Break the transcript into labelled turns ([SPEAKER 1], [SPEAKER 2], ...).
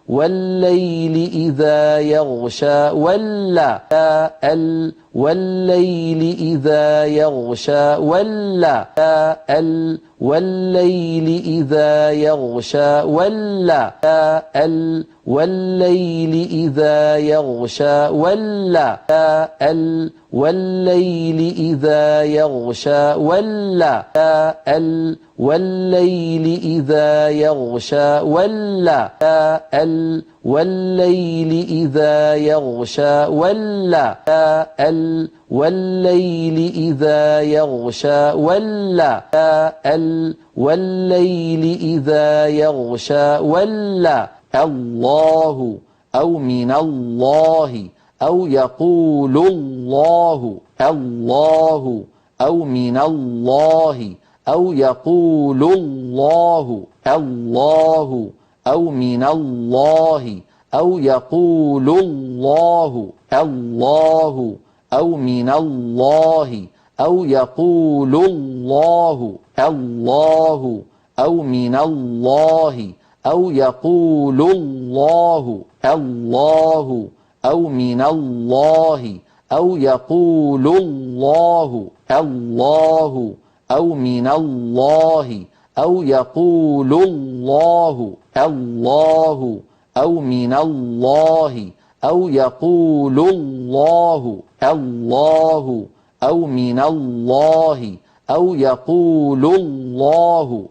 [SPEAKER 1] والليل إذا يغشى ولا والليل إذا يغشى ولا والليل إذا يغشى ولا والليل إذا يغشى ولا والليل إذا يغشى ولا والليل إذا يغشى ولا والليل إذا يغشى ولا والليل إذا يغشى ولا والليل إذا يغشى ولا الله أو من الله أو يقول الله الله أو من الله أو يقول الله الله أو من الله أو يقول الله الله أو من الله أو يقول الله الله أو من الله أو يقول الله الله أو من الله أو يقول الله الله أو من الله أو يقول الله الله أو من الله أو يقول الله الله أو من الله أو يقول الله